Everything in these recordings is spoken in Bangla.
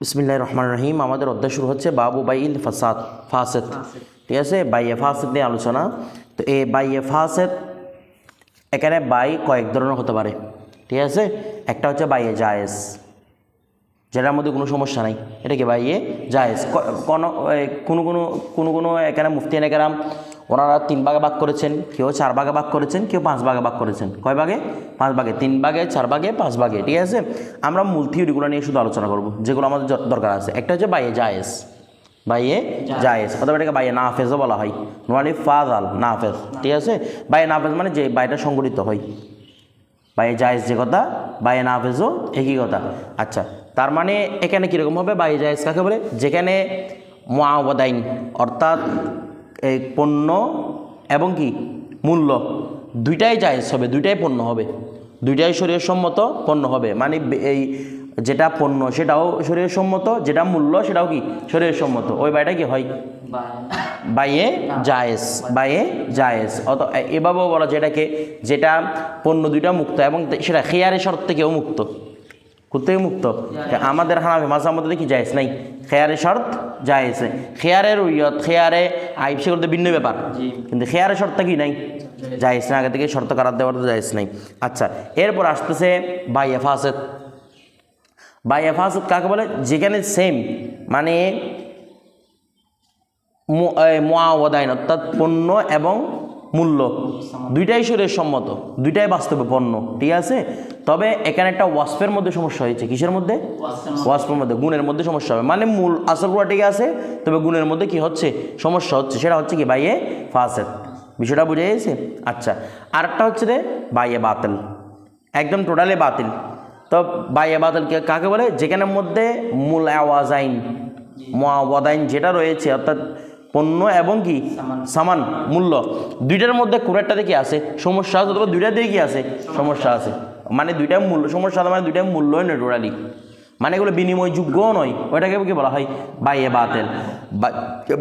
বিসমিল্লাহির রহমানির রহিম। আমাদের অধ্যায় শুরু হচ্ছে বাবু বাইল ফাসেদ। ঠিক আছে, বাইয়ে ফাসেদ নিয়ে আলোচনা। তো এই বাইয়ে ফাসেদ এখানে বাই কয়েক ধরনের হতে পারে। ঠিক আছে, একটা হচ্ছে বাইয়ে জায়েজ, যেটার মধ্যে কোনো সমস্যা নাই, এটা কি বাইয়ে জায়েজ। কোনো এখানে মুফতিয়ানে কেরাম ওনারা 3 ভাগে ভাগ করেছেন, কেউ 4 ভাগে ভাগ করেছেন, কেউ 5 ভাগে ভাগ করেছেন। কয় ভাগে? 5 ভাগে, 3 ভাগে, 4 ভাগে, 5 ভাগে। ঠিক আছে, আমরা মূল থিওরিগুলো নিয়ে শুধু আলোচনা করব, যেগুলো আমাদের দরকার আছে। একটা হচ্ছে বাইয়ে জায়েজ, বাইয়ে জায়েজ অথবা এটাকে বাইয়ে নাফেজও বলা হয়, নোয়ালি ফাজাল নাফেজ। ঠিক আছে, বাইয়ে নাফেজ মানে যে বাইটা সংগঠিত হয়। বাইয়ে জায়েজ যে কথা, বাইয়ে নাফেজও একই কথা। আচ্ছা, তার মানে এখানে কীরকম হবে? বাইয়ে জায়েজ কাকে বলে? যেখানে মুআওয়াদাইন অর্থাৎ এই পণ্য এবং কি মূল্য দুইটাই জায়েজ হবে, দুইটাই পণ্য হবে, দুইটাই শরীয়সম্মত পণ্য হবে। মানে এই যেটা পণ্য সেটাও শরীয়সম্মত, যেটা মূল্য সেটাও কি শরীয়সম্মত। ওই বাইটা কি হয়? বাইয়ে জায়েজ, বাইয়ে জায়েজ। অত এভাবেও বলা যায় এটাকে, যেটা পণ্য দুইটা মুক্ত এবং সেটা খেয়ারের শর্ত থেকেও মুক্ত। কোথেকে মুক্ত? আমাদের হানাফি মাযহাবের মধ্যে কি জায়েজ নাই, খেয়ারের শর্ত জায়েজ। খেয়ারের উইয়ত, খেয়ারে আইব সে করতে ভিন্ন ব্যাপার, কিন্তু খেয়ারের শর্ত কি নাই, জায়েজ না, আগে থেকে শর্ত করার দেওয়ার তো জায়েজ নাই। আচ্ছা, এরপর আসতেছে বাইয়ে ফাসেদ। বাইয়ে ফাসেদ কাকে বলে? যেখানে সেম মানে মুআওয়াদাইন অর্থাৎ পণ্য এবং মূল্য দুইটাই শরীয়সম্মত, দুইটাই বাস্তবে পণ্য। ঠিক আছে, তবে এখানে একটা ওয়াসফের মধ্যে সমস্যা হয়েছে। কিসের মধ্যে? ওয়াসফের মধ্যে, গুণের মধ্যে সমস্যা হবে। মানে মূল আসলগুলো ঠিক আছে, তবে গুণের মধ্যে কি হচ্ছে? সমস্যা হচ্ছে। সেটা হচ্ছে কি বাইয়ে ফাসেদ। বিষয়টা বুঝে গেছে? আচ্ছা, আরেকটা হচ্ছে রে বাইয়ে বাতিল, একদম টোটালি বাতিল। তো বাইয়ে বাতিল কাকে বলে? যেখানের মধ্যে মূল আওয়াজাইন মুআওয়াদাইন যেটা রয়েছে, অর্থাৎ পণ্য এবং কি সামান মূল্য দুইটার মধ্যে কোনো একটাতে কি আছে সমস্যা আছে, অথবা দুইটার দিকে কি আছে সমস্যা আছে। মানে দুইটা মূল্য সমস্যা, মানে দুইটা মূল্যই নয় টোটালি, মানে এগুলো বিনিময়যোগ্যও নয়। ওইটাকে কি বলা হয়? বাইয়ে বাতিল।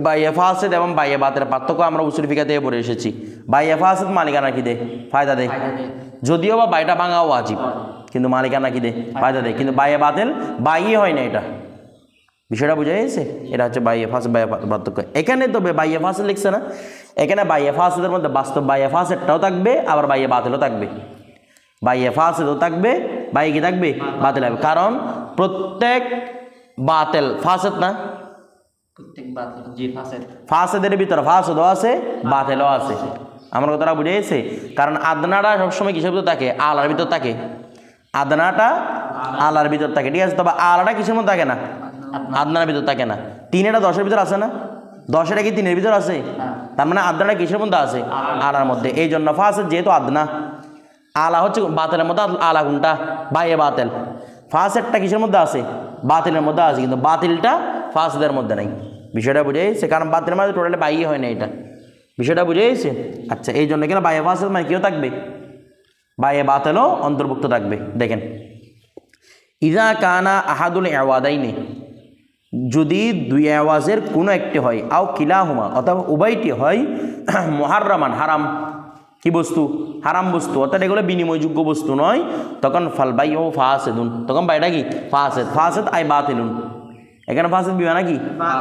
বাইয়ে ফাসেদ এবং বাইয়ে বাতিলের পার্থক্য আমরা উসুল ফিকা থেকে পড়ে এসেছি। বাইয়ে ফাসেদ মালিকানা কি দেয়? ফায়দা দেয়, যদিও বা বাইটা ভাঙাও ওয়াজিব, কিন্তু মালিকানা কি দেয়? ফায়দা দেয়। কিন্তু বাইয়ে বাতিল বাইয়ে হয় না, এটা বিষয়টা বুঝা গেছে? এটা হচ্ছে বাইয়ে ফাসেদ, বাইয়ে পার্থক্য। এখানে তবে বাইয়ে ফাসেদ লিখছে না, এখানে বাইয়ে ফাসেদের মধ্যে বাস্তব বাইয়ে ফাসেদটাও থাকবে, আবার বাইয়ে বাতিলও থাকবে। বাইয়ে ফাসেদও থাকবে, বাইয়ে কি থাকবে? বাতিল হবে। কারণ প্রত্যেক বাতিল ফাসেদ না, ফাসেদের ভিতরে ফাসেদও আছে, বাতিলও আছে। আমার কথাটা বুঝে গেছে? কারণ আদনাটা সবসময় কিসের ভিতর থাকে? আলার ভিতর থাকে। আদনাটা আলার ভিতর থাকে। ঠিক আছে, তবে আলাটা কিসের মধ্যে থাকে না? আদনার ভিতর থাকে না। 3 10-এর ভিতর আছে না? 10 কি 3-এর ভিতর আছে? তার মানে আদনাটা কিসের মধ্যে আছে? আলার মধ্যে। এই জন্য ফাসেদ যেহেতু আদনা, আলা হচ্ছে বাতিলের মধ্যে। আলা কোনটা? বাইয়ে বাতিল। ফাসেদটা কিসের মধ্যে আছে? বাতিলের মধ্যে আছে, কিন্তু বাতিলটা ফাসেদের মধ্যে নাই। বিষয়টা বুঝে গেছে? কারণ বাতিলের মধ্যে টোটালি বাইয়ে হয় না, এটা বিষয়টা বুঝে গেছে? আচ্ছা, এই জন্য কেন বাইয়ে ফাসেদ মানে কেউ থাকবে, বাইয়ে বাতিলও অন্তর্ভুক্ত থাকবে। দেখেন, ইজা কানা আহাদুল আওয়াদাইনি, যদি দুই আওয়াজের কোনো একটি হয়, আও কিলাহুমা অথবা উভয়টি হয়, মুহাররামান হারাম কি বস্তু? হারাম বস্তু, অর্থাৎ এগুলো বিনিময়যোগ্য বস্তু নয়, তখন ফাল বাইউ ফাসিদুন, তখন বাইটা কি? ফাসেদ। ফাসেদ আই বাতিলুন, এখানে ফাসেদ বিমানা কি?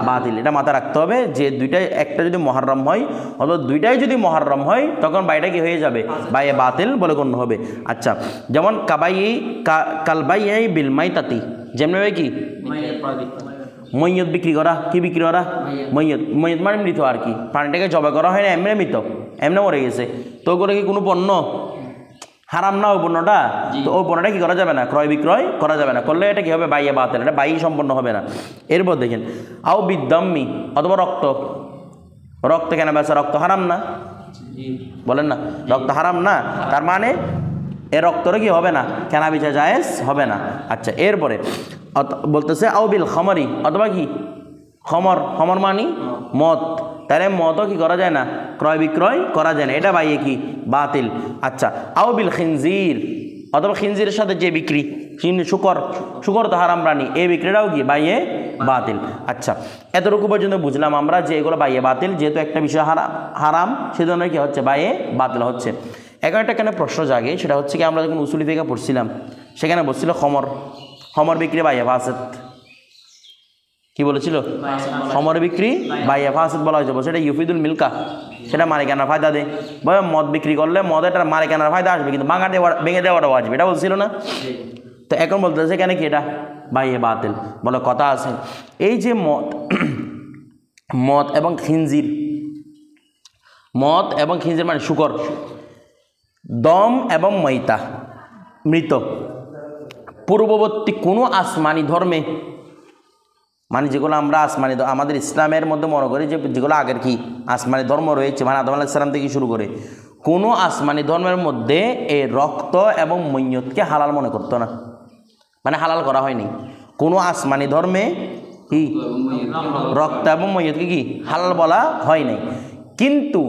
বাতিল। এটা মাথায় রাখতে হবে যে দুইটাই, একটা যদি মুহাররাম হয় অথবা দুইটাই যদি মুহাররাম হয়, তখন বাইটা কি হয়ে যাবে? বাইয়ে বাতিল বলে গণ্য হবে। আচ্ছা, যেমন কালবাই বিল মাইতাতি, যেমন কি মৈয়ত বিক্রি করা, কি বিক্রি করা? মৈয়ত। মৈয়ত মানে মৃত আর কি, প্রাণীটাকে জবাই করা হয় না, এমনি মৃত, এমনি মরে গেছে। তো করে কি কোনো পণ্য হারাম না ওই পণ্যটা? তো ওই পণ্যটা কি করা যাবে না? ক্রয় বিক্রয় করা যাবে না। করলে এটা কি হবে? বাইয়ে বাতিল, এটা বাইয়ে সম্পন্ন হবে না। এরপর দেখেন, আও বিদ্দাম্মি অথবা রক্ত। রক্ত কেন বেচা? রক্ত হারাম না? বলেন না, রক্ত হারাম না, তার মানে এ রক্তরে কি হবে না? কেনা বেচা জায়েজ হবে না। আচ্ছা, এরপরে বলতেছে আও বিল খামারি, অথবা কি খমর, খমর মানি মদ, তাহলে মদও কি করা যায় না? ক্রয় বিক্রয় করা যায় না, এটা বাইয়ে কি? বাতিল। আচ্ছা, আও বিল খিনজির, অথবা খিনজিরের সাথে যে বিক্রি, শুকর, শুকর তো হারাম প্রাণী, এই বিক্রিটাও কি? বাইয়ে বাতিল। আচ্ছা, এতটুকু পর্যন্ত বুঝলাম আমরা যে এগুলো বাইয়ে বাতিল, যেহেতু একটা বিষয় হারাম সেজন্য কি হচ্ছে? বাইয়ে বাতিল হচ্ছে। এখন একটা কেন প্রশ্ন জাগে, সেটা হচ্ছে কি, আমরা যখন উসুলি ফিকা পড়ছিলাম সেখানে বলছিল খমর, খমর বিক্রি বাইয়ে ফাসেদ। কি বলেছিল? খমর বিক্রি বাইয়ে ফাসিদ বলা হয়েছে, সেটা ইউফিদুল মিল্কা, সেটা মালিকানার ফায়দা দেয়। বলে মদ বিক্রি করলে মদের মালিকানার ফায়দা আসবে, কিন্তু ভেঙে দেওয়াটা আসবে, এটা বলছিল না? তো এখন বলতেছে কেন কি এটা বাইয়ে বাতিল? বলে কথা আছে, এই যে মদ এবং খিনজির, মদ এবং খিনজির মানে শুকর, দম এবং মৈতা, মৃত, পূর্ববর্তী কোনো আসমানি ধর্মে, মানে যেগুলো আমরা আসমানি আমাদের ইসলামের মধ্যে মনে করি যে যেগুলো আগের কি আসমানি ধর্ম রয়েছে, মানে আদম আলাইহিস সালাম থেকে শুরু করে কোনো আসমানি ধর্মের মধ্যে এই রক্ত এবং মৈয়তকে হালাল মনে করতো না, মানে হালাল করা হয়নি। কোনো আসমানি ধর্মে কি রক্ত এবং মৈয়তকে কি হালাল বলা হয় নাই। কিন্তু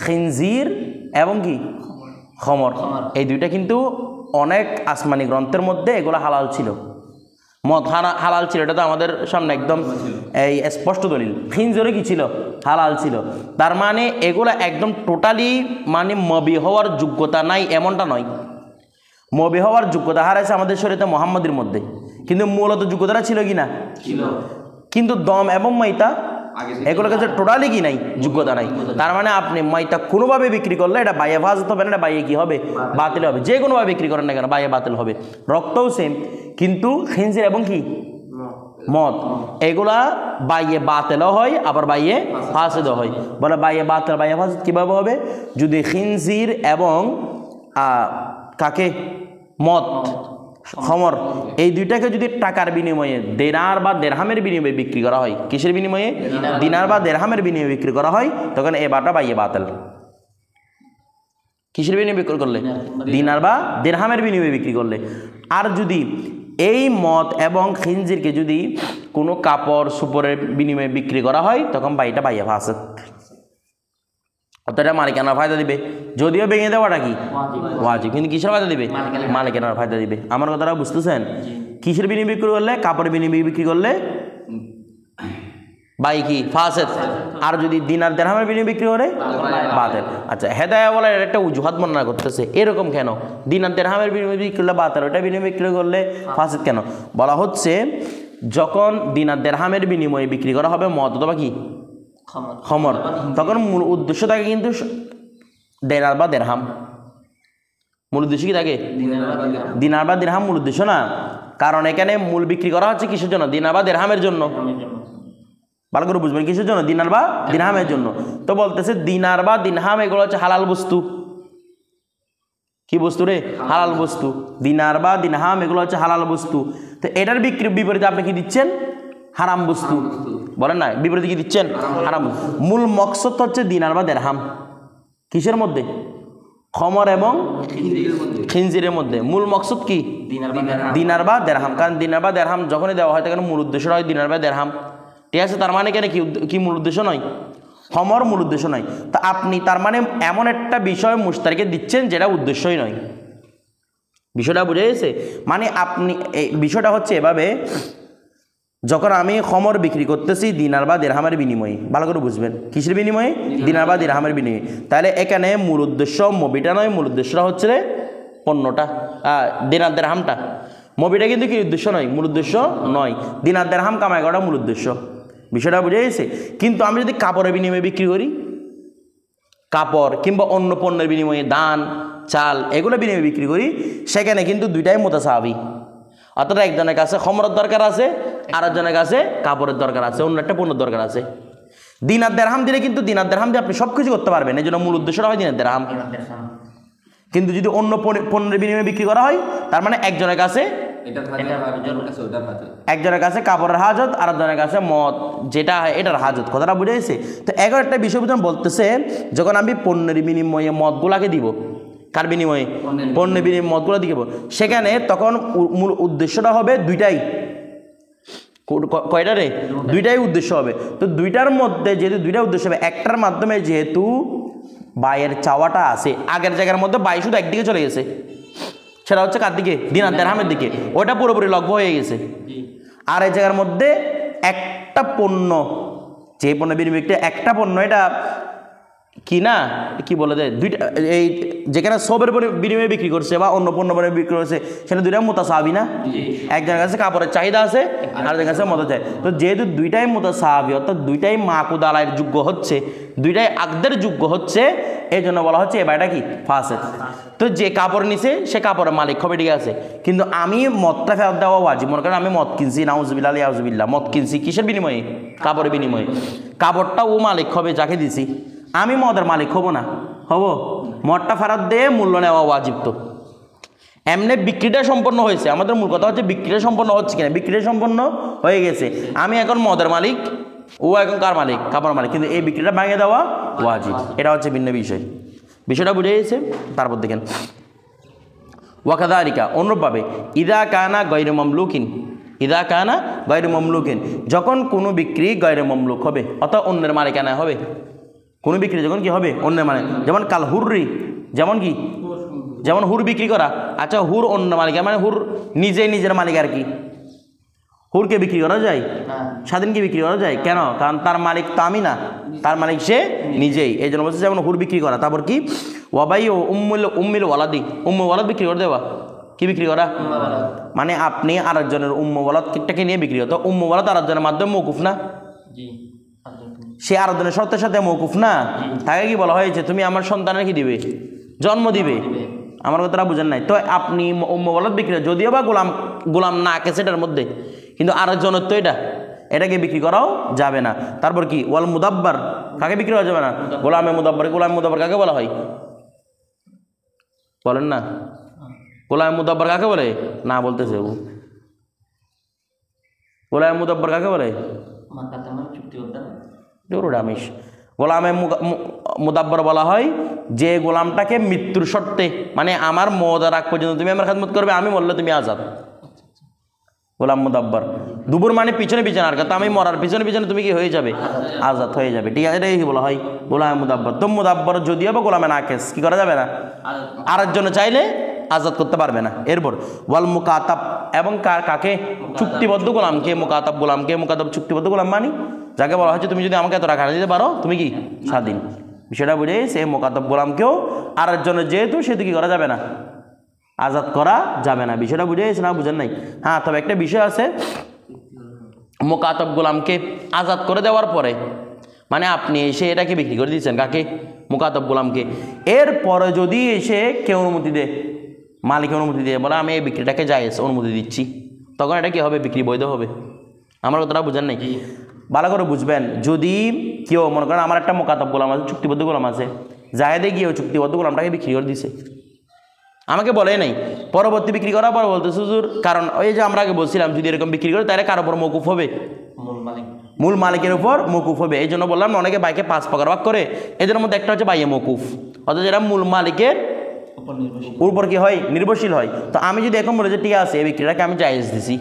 খিনজির এবং কি খমর, এই দুইটা কিন্তু অনেক আসমানি গ্রন্থের মধ্যে এগুলো হালাল ছিল। মদ হালাল ছিল, এটা তো আমাদের সামনে একদম এই স্পষ্ট দলিল। খিনজিরও কি ছিল? হালাল ছিল। তার মানে এগুলো একদম টোটালি মানে মবি হওয়ার যোগ্যতা নাই এমনটা নয়। মবি হওয়ার যোগ্যতা হারাইছে আমাদের শরীয়তে মুহাম্মাদির মধ্যে, কিন্তু মূলত যোগ্যতাটা ছিল কি না? কিন্তু দম এবং মৈতা এগুলোর কাছে টোটালি কি নাই, যোগ্যতা নাই। তার মানে আপনি মৈতা কোনোভাবে বিক্রি করলে এটা বাইয়ে ফাসিদ হবে না, এটা বাইয়ে কি হবে? বাতিল হবে। যে কোনোভাবে বিক্রি করেন না কেন বাইয়ে বাতিল হবে। রক্তও সেম, কিন্তু খিনজির এবং কি মদ এগুলা বাইয়ে বাতিলও হয়, আবার বাইয়ে ফাসিদও হয়। বলে বাইয়ে বাতিল বাইয়ে ফাসিদ কীভাবে হবে? যদি খিনজির এবং কাকে মদ খমর এই দুইটাকে যদি টাকার বিনিময়ে দিনার বা দিরহামের বিনিময়ে বিক্রি করা হয়, কিসের বিনিময়ে? দিনার বা দিরহামের বিনিময়ে বিক্রি করা হয়, তখন এবারটা বাইয়ে বাতিল। কিসের বিনিময়ে বিক্রি করলে? দিনার বা দিরহামের বিনিময়ে বিক্রি করলে। আর যদি এই মদ এবং খিনজিরকে যদি কোনো কাপড় সুপরের বিনিময়ে বিক্রি করা হয়, তখন বাইটা বাইয়ে ফাসিদ। অতটা মালিকানার ফায়দা দিবে, যদিও ভেঙে দেওয়াটা কি ওয়াজিব, কিন্তু কিসের ফায়দা দিবে? মালিকানার ফায়দা দিবে। আমার কথাটা বুঝতেছেন? কিসের বিনিময়ে বিক্রি করলে? কাপড়ের বিনিময়ে বিক্রি করলে বাই কি ফাসিদ। আর যদি দিনার দিরহামের বিনিময়ে বিক্রি করে বাতিল। আচ্ছা, হেদায়া বলে একটা অজুহাত বর্ণনা করতেছে, এরকম কেন? দিনার দিরহামের বিনিময়ে বিক্রি করলে বাতিল, ওটা বিনিময়ে বিক্রি করলে ফাসিদ কেন? বলা হচ্ছে যখন দিনার দিরহামের বিনিময়ে বিক্রি করা হবে মদ অথবা কি খমর, তখন মূল উদ্দেশ্য থাকে কিন্তু দিনার বা দিরহাম। মূল উদ্দেশ্য কি থাকে? দিনার বা দিরহাম মূল উদ্দেশ্য না। কারণ এখানে মূল বিক্রি করা হচ্ছে কিসের জন্য? দিনার বা দিরহামের জন্য। ভালো করে বুঝবেন, কিসের জন্য? দিনার বা দিরহামের জন্য। তো বলতেছে দিনার বা দিরহাম এগুলো হচ্ছে হালাল বস্তু। কি বস্তু রে? হালাল বস্তু। দিনার বা দিরহাম এগুলো হচ্ছে হালাল বস্তু। তো এটার বিপরীতে আপনি কি দিচ্ছেন? হারাম বস্তু। বলেন না, বিপরীতে কি দিচ্ছেন? হারাম। মূল মকসদ হচ্ছে দিনার বা দিরহাম। কিসের মধ্যে? খমর এবং খিনজিরের মধ্যে। মূল মকসদ কি? দিনার বা দিরহাম। কারণ দিনার বা দিরহাম যখনই দেওয়া হয় তখন মূল উদ্দেশ্য হয় দিনার বা দিরহাম। ঠিক আছে? তার মানে কেন কি মূল উদ্দেশ্য নয়? খমর মূল উদ্দেশ্য নয়। তা আপনি তার মানে এমন একটা বিষয় মুশতারিকে দিচ্ছেন যেটা উদ্দেশ্যই নয়। বিষয়টা বুঝে গেছে? মানে আপনি এই বিষয়টা হচ্ছে এভাবে, যখন আমি খমর বিক্রি করতেছি দিনার বা দিরহামের বিনিময়ে, ভালো করে বুঝবেন, কিসের বিনিময়ে? দিনার বা দিরহামের বিনিময়ে। তাহলে এখানে মূল উদ্দেশ্য মবিটা নয়, মূল উদ্দেশ্যটা হচ্ছে পণ্যটা, দিনার দিরহামটা। মবিটা কিন্তু কি উদ্দেশ্য নয়, মূল উদ্দেশ্য নয়। দিনার দিরহাম কামাই করাটা মূল উদ্দেশ্য। বিষয়টা বুঝে গেছে? কিন্তু আমি যদি কাপড়ের বিনিময়ে বিক্রি করি, কাপড় কিংবা অন্য পণ্যের বিনিময়ে ধান চাল এগুলো বিনিময়ে বিক্রি করি, সেখানে কিন্তু দুইটাই মুতাসাবি। অর্থাৎ একজনের কাছে খমরের দরকার আছে, আর একজনের কাছে কাপড়ের দরকার আছে, অন্য একটা পণ্যের দরকার আছে। দিনার দিরহাম দিলে কিন্তু দিনার দিরহাম দিয়ে আপনি সব কিছু করতে পারবেন, এই জন্য মূল উদ্দেশ্যটা হয় দিনার দিরহাম। কিন্তু যদি অন্য পণ্যের বিনিময়ে বিক্রি করা হয়, তার মানে একজনের কাছে কাপড়ের হাজত, আর একজনের কাছে মদ যেটা এটার হাজত। কথাটা বুঝে গেছে? তো এখন একটা বিষয় বলতেছে, যখন আমি পণ্যের বিনিময়ে মদগুলাকে দিব, কার বিনিময়ে? পণ্যের বিনিময়ে মদগুলো দিব, সেখানে তখন মূল উদ্দেশ্যটা হবে দুইটাই। কয়টা রে? দুইটাই উদ্দেশ্য হবে। তো দুইটার মধ্যে যেহেতু দুইটা উদ্দেশ্য হবে, একটার মাধ্যমে যেহেতু বাইয়ের চাওয়াটা আছে, আগের জায়গার মধ্যে বাই শুধু একদিকে চলে গেছে, সেটা হচ্ছে কার দিকে? দিনার দিরহামের দিকে, ওটা পুরোপুরি লগ্ন হয়ে গেছে। আর এই জায়গার মধ্যে একটা পণ্য, যে পণ্য বিনিময়ে একটা পণ্য, এটা কি না কি বলে দেয় দুইটা এই যেখানে সবের বিনিময়ে বিক্রি করছে বা অন্য পণ্য বিক্রি করছে সেখানে দুইটা মুতাসাবি না একজনের কাছে কাপড়ের চাহিদা আছে আরেকজনের কাছে মতো চাই তো যেহেতু দুইটাই মুতাসাবি অর্থাৎ দুইটাই মাকুদ আলাইয়ের যোগ্য হচ্ছে দুইটাই আকদের যোগ্য হচ্ছে এই জন্য বলা হচ্ছে এ বাইটা কি ফাসেদ তো যে কাপড় নিছে সে কাপড়ের মালিক হবে ঠিক আছে কিন্তু আমি মদটা ফেরত দেওয়া ওয়াজিব মনে করেন আমি মদ কিনছি নাউজুবিল্লাহ আউজুবিল্লাহ মদ কিনছি কিসের বিনিময়ে কাপড়ের বিনিময়ে কাপড়টা ও মালিক হবে যাকে দিছি আমি মদের মালিক হব না হব মদটা ফেরত দিয়ে মূল্য নেওয়া ওয়াজিব তো এমনি বিক্রিটা সম্পন্ন হয়েছে আমাদের মূল কথা হচ্ছে বিক্রিটা সম্পন্ন হচ্ছে কিনা বিক্রিটা সম্পন্ন হয়ে গেছে আমি এখন মদের মালিক ও এখন কার মালিক কাপড় মালিক কিন্তু এই বিক্রিটা ভাঙিয়ে দেওয়া ওয়াজিব এটা হচ্ছে ভিন্ন বিষয় বিষয়টা বুঝে গেছে তারপর দেখেন ওয়াকাদারিকা অনুরূপভাবে ইদা কানা গৈরে মামলুকিন ইদা কানা গৈরে মামলুকিন যখন কোনো বিক্রি গৈরে মামলুক হবে অর্থাৎ অন্যের মালিকানা হবে কোনো বিক্রি যখন কি হবে অন্যের মানে যেমন কাল হুররি যেমন কি যেমন হুর বিক্রি করা আচ্ছা হুর অন্য মালিক মানে হুর নিজের মালিক আর কি হুরকে বিক্রি করা যায় স্বাধীনকে বিক্রি করা যায় কেন কারণ তার মালিক তো আমি না তার মালিক সে নিজেই এই জন্য বলছে যেমন হুর বিক্রি করা তারপর কি ওয়াবাই ও উম্মিল ওয়ালাদি ওয়ালাদ বিক্রি করে দেওয়া কি বিক্রি করা মানে আপনি আরেকজনের ওয়ালাদটাকে নিয়ে বিক্রি হতো ওয়ালাদ আরেকজনের মাধ্যমে মৌকুফ না সে আরেকজনের শর্তের সাথে মৌকুফ না তাকে কি বলা হয়েছে তুমি আমার সন্তানের কি দিবে জন্ম দিবে আমার কথাটা বুঝেন নাই তো আপনি ওয়ালাদ বিক্রি যদিও বা গোলাম না কে সেটার মধ্যে কিন্তু আরেকজনের তো এটাকে বিক্রি করাও যাবে না তারপর কি ওয়াল মুদাব্বার কাকে বিক্রি করা যাবে না গোলামে মুদাব্বার কাকে বলা হয় বলেন না গোলামে মুদাব্বার কাকে বলে না বলতেছে গোলামে মুদাব্বার কাকে বলে আমিষ গোলামে মুদাব্বর বলা হয় যে গোলামটাকে মৃত্যুর শর্তে মানে আমার মওদার আগ পর্যন্ত তুমি আমার খেদমত করবে আমি বললে তুমি আজাদ গোলাম মুদাব্বর দুপুর মানে পিছনে আর কথা আমি মরার পিছনে তুমি কি হয়ে যাবে আজাদ হয়ে যাবে ঠিক আছে এটাই বলা হয় গোলামে মুদাব্বর তো মুদাব্বর যদিও বা গোলামে নাকেস কি করা যাবে না আরেকজন চাইলে আজাদ করতে পারবে না এরপর ওয়াল মুকাতাব এবং কাকে চুক্তিবদ্ধ গোলামকে মুকাতাব চুক্তিবদ্ধ গোলাম মানি যাকে বলা হচ্ছে তুমি যদি আমাকে এত টাকা দিতে পারো তুমি কি স্বাধীন বিষয়টা বুঝে সে মুকাতাব গোলামকেও আরেকজনের যেহেতু সেহেতু কি করা যাবে না আজাদ করা যাবে না বিষয়টা বুঝে গেছে না বুঝেন নাই হ্যাঁ তবে একটা বিষয় আছে মুকাতাব গোলামকে আজাদ করে দেওয়ার পরে মানে আপনি এসে এটাকে বিক্রি করে দিচ্ছেন কাকে মুকাতাব গোলামকে এরপরে যদি এসে কেউ অনুমতি দেয় মালিক অনুমতি দিয়ে বলে আমি এই বিক্রিটাকে জায়েজ অনুমতি দিচ্ছি তখন এটা কি হবে বিক্রি বৈধ হবে আমার কথাটা বুঝেন নাই ভালো করে বুঝবেন যদি কেউ মনে করেন আমার একটা মুকাতাব গোলাম আছে চুক্তিবদ্ধ গোলাম আছে জায়েদে গিয়ে ওই চুক্তিবদ্ধ গোলামটাকে বিক্রি করে দিছে আমাকে বলে নাই পরবর্তী বিক্রি করার পর বলতেছে হুজুর কারণ ওই যে আমরা আগে বলছিলাম যদি এরকম বিক্রি করে তাহলে কার উপর মৌকুফ হবে মূল মালিকের উপর মৌকুফ হবে এই জন্য বললাম অনেকে বাইকে 5 প্রকার ভাগ করে এদের মধ্যে একটা হচ্ছে বাইয়ে মৌকুফ অর্থাৎ যেটা মূল মালিকের উপর কি হয় নির্ভরশীল হয় তো আমি যদি এখন বলে যে ঠিক আছে এই বিক্রিটাকে আমি জায়েজ দিছি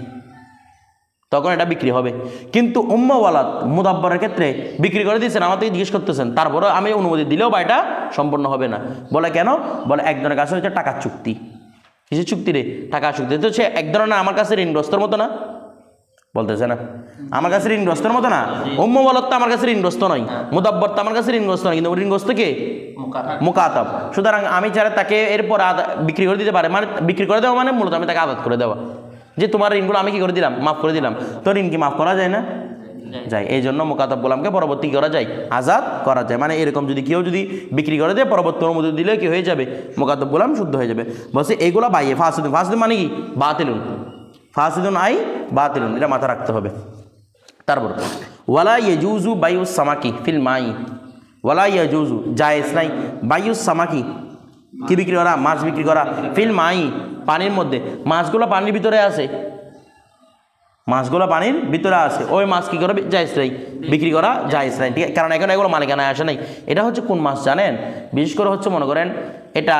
তখন এটা বিক্রি হবে কিন্তু ওয়ালাদ মুদাব্বরের ক্ষেত্রে বিক্রি করে দিয়েছেন আমার থেকে জিজ্ঞেস করতেছেন তারপরে আমি অনুমতি দিলেও বা এটা সম্পূর্ণ হবে না বলে কেন বলে একজনের কাছে হচ্ছে টাকার চুক্তি কিসের চুক্তি রে টাকার চুক্তি তো সে এক ধরনের আমার কাছে ঋণগ্রস্তর মতো না বলতেছে না আমার কাছে ঋণগ্রস্তর মতো না ওয়ালাদ তো আমার কাছে ঋণগ্রস্ত নয় মুদাব্বর তো আমার কাছে ঋণগ্রস্ত নয় কিন্তু ঋণগ্রস্ত কে মুকাতাব সুতরাং আমি যারা তাকে এরপর বিক্রি করে দিতে পারে মানে বিক্রি করে দেওয়া মানে মূলত আমি তাকে আজাদ করে দেওয়া যে তোমার ঋণগুলো আমি কি করে দিলাম মাফ করে দিলাম তো ঋণ কি মাফ করা যায় না যায় এই জন্য মুকাতাব গোলামকে পরবর্তী করা যায় আজাদ করা যায় মানে এরকম যদি কেউ যদি বিক্রি করে দেয় পরবর্তী অনুমতি দিলে কি হয়ে যাবে মুকাতাব গোলাম শুদ্ধ হয়ে যাবে বলছে এইগুলো বাইয়ে ফাসিদুন মানে কি ফাসিদুন আই বাতিলুন এটা মাথা রাখতে হবে তারপর ওয়ালা ইয়াজুজু বাইউস সামাকি ফিল মাই ওয়ালা ইয়াজুজু জায়েজ নাই বাইউস সামাকি কি বিক্রি করা মাছ বিক্রি করা ফিল মাই পানির মধ্যে মাছগুলো পানির ভিতরে আছে ওই মাছ কি করে জায়েজ নাই বিক্রি করা জায়েজ নাই ঠিক আছে কারণ এখন এগুলো মালিকানায় আসে নাই এটা হচ্ছে কোন মাছ জানেন বিশেষ করে হচ্ছে মনে করেন এটা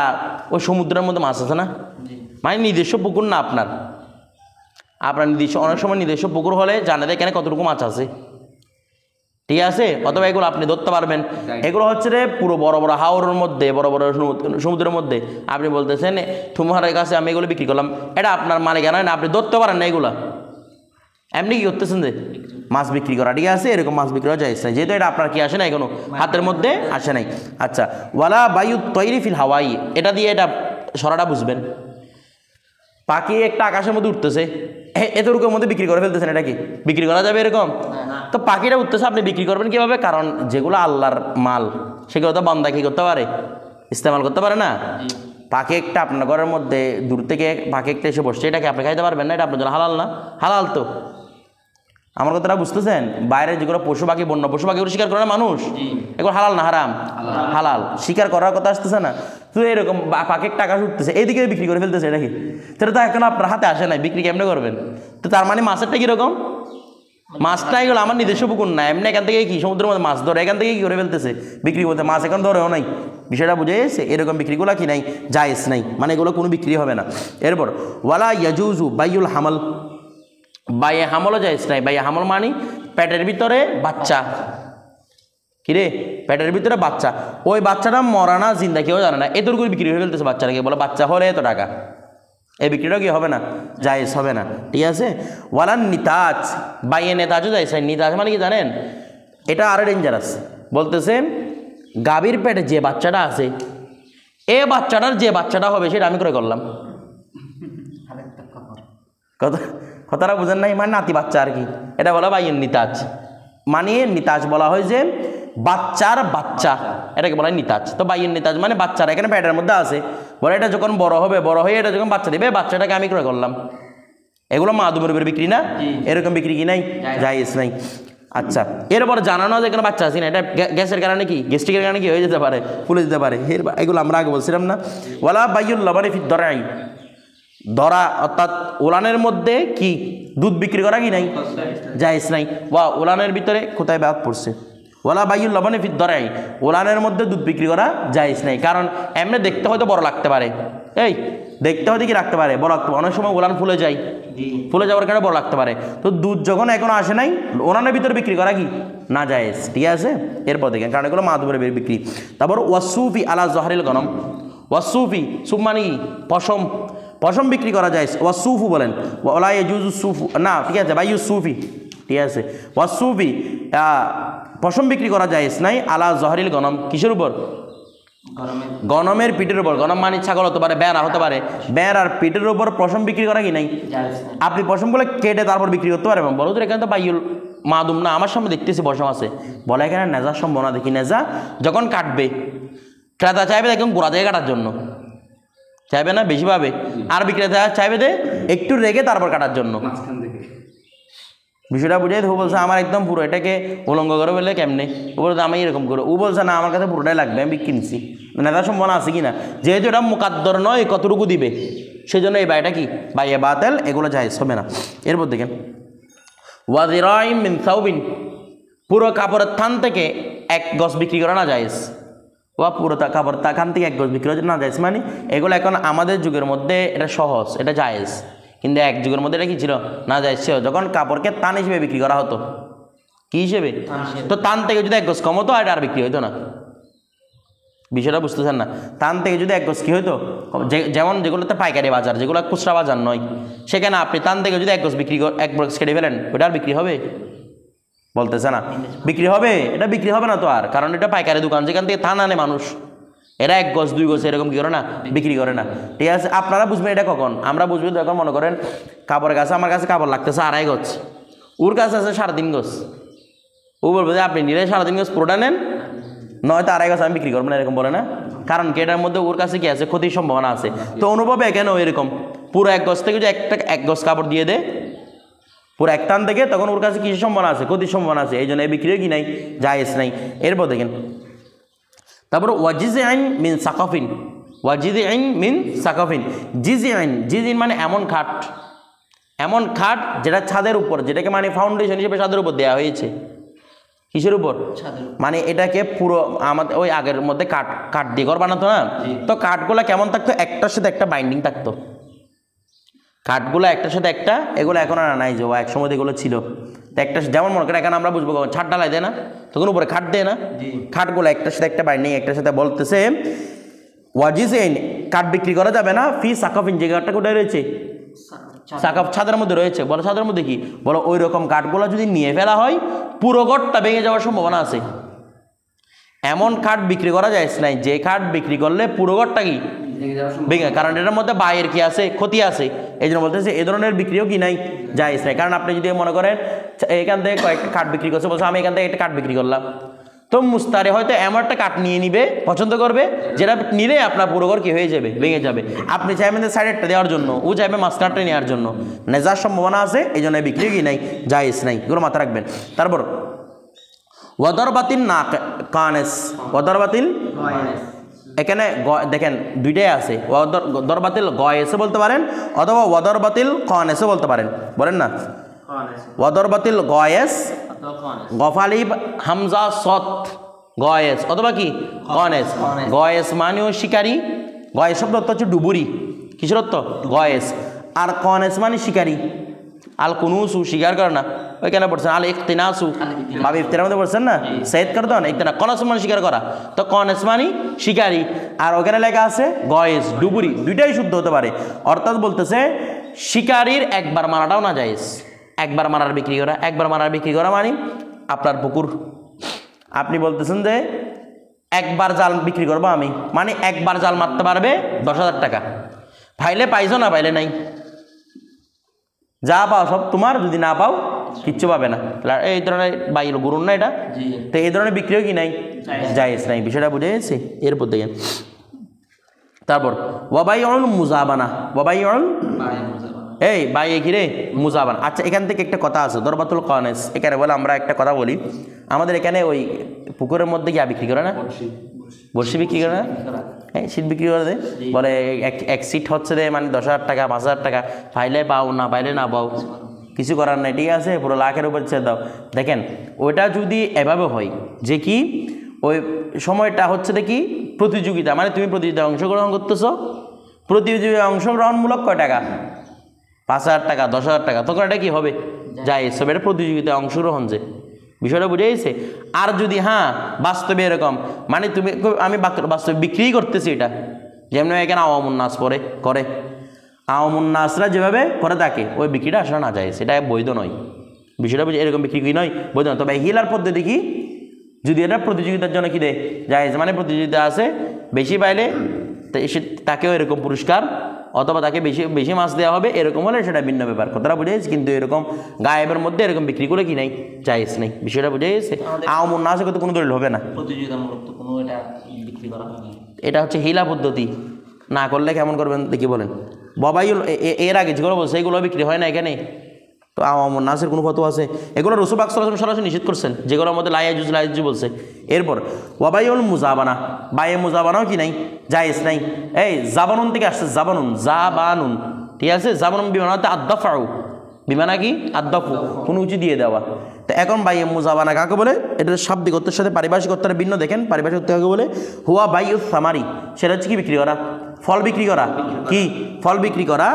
ওই সমুদ্রের মধ্যে মাছ আছে না মানে নিজস্ব পুকুর না আপনার নিজস্ব অনেক সময় নিজস্ব পুকুর হলে জানা যায় এখানে কতটুকু মাছ আছে ঠিক আছে অথবা এগুলো আপনি ধরতে পারবেন এগুলো হচ্ছে রে পুরো বড় বড় হাওরের মধ্যে বড় বড় সমুদ্রের মধ্যে আপনি বলতেছেন তোমার কাছে আমি এগুলো বিক্রি করলাম এটা আপনার মালিকানা না আপনি ধরতে পারেন না এগুলা এমনি কি করতেছেন যে মাছ বিক্রি করা, ঠিক আছে, এরকম মাছ বিক্রি করা যায় না, যেহেতু এটা আপনার কি আসে নাই, কোনো হাতের মধ্যে আসে নাই। আচ্ছা, ওয়ালা বায়ু তৈরি ফিল হাওয়াই, এটা দিয়ে এটা সরাটা বুঝবেন। পাখি একটা আকাশের মধ্যে উঠতেছে, এতটুকুর মধ্যে বিক্রি করে ফেলতেছেন, এটা কি বিক্রি করা যাবে এরকম? তো পাখিটা উঠতেছে, আপনি বিক্রি করবেন কিভাবে? কারণ যেগুলো আল্লাহর মাল সেগুলো তো বান্দা কি করতে পারে, ইস্তেমাল করতে পারে না। পাখি একটা আপনার ঘরের মধ্যে দূর থেকে পাখি একটা এসে বসছে, এটাকে আপনি খাইতে পারবেন না, এটা আপনার জন্য হালাল না? হালাল তো। আমার কথাটা বুঝতেছেন? বাইরে যেগুলো পশু পাখি, বন্য পশু পাখিগুলো শিকার করে না মানুষ, এগুলো হালাল না হারাম? হালাল। শিকার করার কথা আসতেছে না তো, এরকম পাখি একটা আকাশ উঠতেছে, এইদিকে বিক্রি করে ফেলতেছে, এটা কি? সেটা তো এখন আপনার হাতে আসে নাই, বিক্রি কেমনে করবেন? তো তার মানে মাছেরটা কীরকম? মাছটা এগুলো আমার নিজস্ব পুকুর না, এমনি এখান থেকে কি সমুদ্রের মধ্যে মাছ ধরে, এখান থেকে কি করে ফেলতেছে বিক্রি করতে, মাছ এখন ধরেও নাই। বিষয়টা বুঝে গেছে? এরকম বিক্রিগুলো কি নাই, জায়েজ নাই, মানে এগুলো কোনো বিক্রি হবে না। এরপর ওয়ালা ইয়াজুজু বাইউল হামাল, বাইয়ে হামলও জায়েজ নাই। বাইয়ে হামল মানে পেটের ভিতরে বাচ্চা, কিরে পেটের ভিতরে বাচ্চা, ওই বাচ্চাটা মরা না জিন্দা কেউ জানে না, এতটুকু বিক্রি হয়ে ফেলতেছে বাচ্চাটাকে, বলে বাচ্চা হলে এত টাকা, এই বিক্রিটা কি হবে না, জায়েজ হবে না, ঠিক আছে। ওয়ালান নিতাজ, বাইয়ে নেতাজও জায়েজ নাই। নিতাজ মানে কি জানেন? এটা আরো ডেঞ্জারাস। বলতেছেন গাভীর পেটে যে বাচ্চাটা আছে, এ বাচ্চাটার যে বাচ্চাটা হবে সেটা আমি করে করলাম। কথাটা বুঝেন নাই? মানে নাতি বাচ্চা আর কি, এটা বলা বাইয়ের নিতাজ। মানে নিতাজ বলা হয় যে বাচ্চার বাচ্চা, এটাকে বলা হয় নিতাজ। তো বাইয়ের নিতাজ মানে বাচ্চারা এখানে পেটের মধ্যে আছে, বলে এটা যখন বড় হবে, বড় হয়ে এটা যখন বাচ্চা দেবে, বাচ্চাটাকে আমি করে করলাম। এগুলো মাদুমের উপরে বিক্রি না, এরকম বিক্রি কি নাই, জায়েজ নাই। আচ্ছা, এরপর জানানো যে এখানে বাচ্চা আছে না, এটা গ্যাসের কারণে কি, গ্যাস্ট্রিকের কারণে কি হয়ে যেতে পারে, ফুলে যেতে পারে, এগুলো আমরা আগে বলছিলাম না। ওয়ালা বাইউল লবানি ফি দরাই, ধরা অর্থাৎ উলানের মধ্যে কি দুধ বিক্রি করা কি নাই, জায়েজ নাই। ওয়া উলানের ভিতরে কোথায় বাদ পড়ছে, ওয়ালা বাইউল লবানি ফি দরাই, উলানের মধ্যে দুধ বিক্রি করা জায়েজ নাই। কারণ এমনি দেখতে হয়তো বড় লাগতে পারে, এই দেখতে হয়তো কি রাখতে পারে, বড় লাগতে পারে, অনেক সময় উলান ফুলে যায়, ফুলে যাওয়ার কারণে বড় লাগতে পারে। তো দুধ যখন এখনো আসে নাই, উলানের ভিতরে বিক্রি করা কি না জায়েজ, ঠিক আছে। এরপর দেখেন, কারণ এগুলো মাদুরের বিক্রি। তারপর ওয়াসুফি আলা জহরিল গনম, ওয়াসুফি সুফ মানে কি পশম, পশম বিক্রি করা যায়। ওয়াসুফু বলেন, ওয়ালা ইয়াজুজু সুফু না, ঠিক আছে, বাইয়ু সুফি, ঠিক আছে। ওয়াসুফি পশম বিক্রি করা যায় নাই আলা জহরিল গনম, কিসের উপর? গনমের পিঠের উপর। গনম মানে ছাগল হতে পারে, বেড়া হতে পারে, বেড়ার পিঠের উপর পশম বিক্রি করা কি নাই? আপনি পশমগুলো কেটে তারপর বিক্রি করতে পারবেন। বলো তো এখানে তো বাইউল মাদুম না, আমার সামনে দেখতেছি পশম আছে, বলে এখানে নেজার সম্ভাবনা দেখি। নেজা যখন কাটবে, ক্রেতা চাইবে একদম গোড়া দিয়ে কাটার জন্য, চাইবে না বেশি পাবে, আর বিক্রেতা চাইবে দে একটু রেখে তারপর কাটার জন্য। বিষয়টা বুঝে ও বলছে আমার একদম পুরো এটাকে উলঙ্গ করে বললে কেমনে, ও বলছে আমি এরকম করে, ও বলছে না আমার কাছে পুরোটাই লাগবে, আমি কিনছি। নেতার সম্ভাবনা আছে কিনা, যেহেতু এটা মুকাদ্দর নয় কতটুকু দিবে, সেই জন্য এই বাইটা কি বাইয়ে বাতেল, এগুলো জায়েজ হবে না। এরপর দেখেন ওয়াজিরাইম মিন সাউবিন, পুরো কাপড়ের থান থেকে এক গজ বিক্রি করা না জায়েজ। ওয়া পুরো কাপড় থান থেকে এক গজ বিক্রি করা না জায়েজ, মানে এগুলো এখন আমাদের যুগের মধ্যে এটা সহজ, এটা জায়েজ, কিন্তু এক যুগের মধ্যে এটা কি ছিল না জায়েজ ছিল, যখন কাপড়কে তান হিসেবে বিক্রি করা হতো। কি হিসেবে? তো তান থেকে যদি এক গজ কম হতো এটা আর বিক্রি হইতো না। বিষয়টা বুঝতেছেন না? তান থেকে যদি এক গজ কি হইতো, যেমন যেগুলোতে পাইকারি বাজার, যেগুলো খুচরা বাজার নয়, সেখানে আপনি তান থেকে যদি এক গজ বিক্রি এক গজ কেটে ফেলেন, ওটা আর বিক্রি হবে? বলতেছে না বিক্রি হবে, এটা বিক্রি হবে না তো আর, কারণ এটা পাইকারি দোকান, যেখান থেকে থান আনে মানুষ, এরা এক গজ দুই গজ এরকম কি করে না, বিক্রি করে না, ঠিক আছে। আপনারা বুঝবেন এটা কখন, আমরা বুঝবো যখন মনে করেন কাপড়ের কাছে, আমার কাছে কাপড় লাগতেছে 2.5 গজ, ওর কাছে আছে 3.5 গজ, ও বলবো যে আপনি নিলে 3.5 গজ পুরোটা নেন, নয়তো 2.5 গজ আমি বিক্রি করবো না, এরকম বলে না। কারণ কি এটার মধ্যে ওর কাছে কি আছে, ক্ষতির সম্ভাবনা আছে। তো অনুভবে কেন এরকম, পুরো এক গজ থেকে যদি এক গজ কাপড় দিয়ে দেয় পুরো এক টান থেকে, তখন ওর কাছে কিসের সম্ভাবনা আছে, ক্ষতির সম্ভাবনা আছে, এই জন্য এই বিক্রিও কি নাই, জায়েজ নাই। এরপর দেখেন তারপর ওয়াজিজ আইন মিন সাকাফিন, ওয়াজিজ আইন মিন সাকাফিন, জিজি আইন, জিজিন মানে এমন খাট যেটা ছাদের উপর, যেটাকে মানে ফাউন্ডেশন হিসেবে ছাদের উপর দেওয়া হয়েছে। কিসের উপর? মানে এটাকে পুরো আমাদের ওই আগের মধ্যে কাঠ দিয়ে ঘর বানাতো না, তো কাঠগুলা কেমন থাকতো, একটার সাথে একটা বাইন্ডিং থাকতো, কাঠগুলো একটার সাথে একটা, এগুলো এখন আর নাই, যে এক সময় এগুলো ছিল একটা, যেমন মনে করেন এখন আমরা বুঝবো ছাদ ঢালাই দেয় না, তখন উপরে খাট দেয় না, খাটগুলো একটার সাথে একটা বাইন্ডিং, একটার সাথে বলতেছে ওয়াজিজ আইন, কাঠ বিক্রি করা যাবে না ফি সাকাফিন, যে কাঠটা কোথায় রয়েছে সাকাফ ছাদের মধ্যে রয়েছে, বলো ছাদের মধ্যে কি, বলো ওই রকম কাঠগুলো যদি নিয়ে ফেলা হয় পুরো ঘরটা ভেঙে যাওয়ার সম্ভাবনা আছে। এমন কাঠ বিক্রি করা যায় নাই যে কাঠ বিক্রি করলে পুরো ঘরটা কি ভেঙে, কারণ এটার মধ্যে বাইরের কি আছে, ক্ষতি আছে। এই জন্য বলতেছে এই ধরনের বিক্রিও কি নাই, যায় নাই। কারণ আপনি যদি মনে করেন এখান থেকে কয়েকটা কাঠ বিক্রি করছে, বলছে আমি এখান থেকে একটা কাঠ বিক্রি করলাম, তো মুস্তারে হয়তো এমন একটা কাঠ নিয়ে নিবে, পছন্দ করবে, যেটা নিলে আপনার পুরো ঘর কি হয়ে যাবে, ভেঙে যাবে। আপনি চাইবেন সাইডেরটা দেওয়ার জন্য, ও চাইবে মাঝখানটা নেওয়ার জন্য, নেজার সম্ভাবনা আছে, এই জন্য বিক্রি কি নাই, জায়েজ নাই। এগুলো মাথা রাখবেন। তারপর ওয়াদর বাতিল না কানেস, ওয়াদর বাতিল এখানে দেখেন দুইটাই আছে, ওয়াদর বাতিল গয়েসে বলতে পারেন অথবা ওয়াদর বাতিল কানেসে বলতে পারেন, বলেন না ওয়াদর বাতিল গয়েস, গফালিব হামজা সত গয়েস অথবা কি কনেস। গয়েস মানেও শিকারী, গয়েস শব্দ অর্থ হচ্ছে ডুবুরি, কিসের অর্থ গয়েস, আর কনেস মানে শিকারী। আল কুনুসু শিকার করে না, ওইখানে পড়ছেন আল ইকতিনাসু ভাবি ইফতিরার মধ্যে পড়ছেন না, সৈয়দ করতেন ইকতিনা, কনস মানে শিকার করা, তো কনেস মানে শিকারী, আর ওখানে লেখা আছে গয়েস ডুবুরি, দুইটাই শুদ্ধ হতে পারে। অর্থাৎ বলতেছে শিকারীর একবার মারাটাও না জায়েজ, একবার মারার বিক্রি করা, একবার মারার বিক্রি করা মানে আপনার পুকুর, আপনি বলতেছেন যে একবার জাল বিক্রি করবো আমি, মানে একবার জাল মারতে পারবে 10,000 টাকা, পাইলে পাইছো না পাইলে নাই, যা পাও সব তোমার, যদি না পাও কিচ্ছু পাবে না। এই ধরনের বাইল গুরুন না এটা, তো এই ধরনের বিক্রিও কি নাই, জায়েজ নাই। বিষয়টা বুঝে গেছে? এরপর দেখেন তারপর ওয়াবাইউল মুজাবানা, ওয়াবাইউল এই বাই ঘিরে মুজাবান। আচ্ছা এখান থেকে একটা কথা আছে দরবাতুল কানেস, এখানে বলে আমরা একটা কথা বলি, আমাদের এখানে ওই পুকুরের মধ্যে গিয়া বিক্রি করে না, বড়শি বিক্রি করে না, হ্যাঁ শীত বিক্রি করে দেয়, বলে এক সিট হচ্ছে রে মানে 10,000 টাকা 5,000 টাকা, পাইলে পাও না পাইলে না পাও, কিছু করার নাই, ঠিক আছে, পুরো লাখের উপর ছেড়ে দাও। দেখেন ওইটা যদি এভাবে হয় যে কি ওই সময়টা হচ্ছে দেখি প্রতিযোগিতা, মানে তুমি প্রতিযোগিতায় অংশগ্রহণ করতেছো, প্রতিযোগিতায় অংশগ্রহণমূলক কয় টাকা, 5,000 টাকা 10,000 টাকা, তখন এটা কি হবে, যায় সব, এটা প্রতিযোগিতায় অংশগ্রহণ, যে বিষয়টা বুঝে গেছে। আর যদি হ্যাঁ বাস্তবে এরকম মানে তুমি আমি বাস্তবে বিক্রি করতেছি, এটা যেমন এখানে আওয়ামুন নাস পরে করে, আওয়ামুন নাসরা যেভাবে করে থাকে ওই বিক্রিটা আসলে না যায়, সেটা বৈধ নয়। বিষয়টা বুঝে এরকম বিক্রি কি নয়, বৈধ নয়। তবে হিলার পদ্ধতি কি, যদি এটা প্রতিযোগিতার জন্য কি দেয় যায়, মানে প্রতিযোগিতা আছে, বেশি পাইলে তাকেও এরকম পুরস্কার অথবা তাকে বেশি বেশি মাছ দেওয়া হবে, এরকম হলে সেটা ভিন্ন ব্যাপার, কথাটা বুঝে গেছে। কিন্তু এরকম গায়েবের মধ্যে এরকম বিক্রি করে কি নাই, জায়েজ নেই, বিষয়টা বুঝে গেছে। আওয়ামুন নাসে কিন্তু কোনো দলিল হবে না, প্রতিযোগিতামূলক তো কোনো এটা বিক্রি করা হয় না, এটা হচ্ছে হিলা পদ্ধতি, না করলে কেমন করবেন দেখি বলেন। বাবাইল এর আগে যেগুলো বলছে এগুলো বিক্রি হয় না এখানে, তো আওয়ামুন নাসের কোনো ফতোয়া আছে? এগুলো রাসূল পাক সাল্লাল্লাহু আলাইহি ওয়াসাল্লাম সরাসরি নিষেধ করছেন, যেগুলোর মধ্যে লাইয়াজুজ লাইয়াজুজ বলছে। এরপর ওয়াবাইউল মুজাবানা, বাইয়ে মুজাবানাও কি নাই, জায়েজ নাই। এই জাবানুন থেকে আসছে, জাবানুন জাবানুন, ঠিক আছে, জাবানুন বিমানাতে আদ্দাফাউ, বিমানা কি আদ্দাফু, কোনো উঁচু দিয়ে দেওয়া। তো এখন বাইয়ে মুজাবানা কাকে বলে, এটা শাব্দিক অর্থের সাথে পারিভাষিক অর্থের ভিন্ন। দেখেন পারিভাষিক অর্থ কাকে বলে, হুয়া বাইউস সামারি, সেটা হচ্ছে কি বিক্রি করা, ফল বিক্রি করা, কি ফল বিক্রি করা,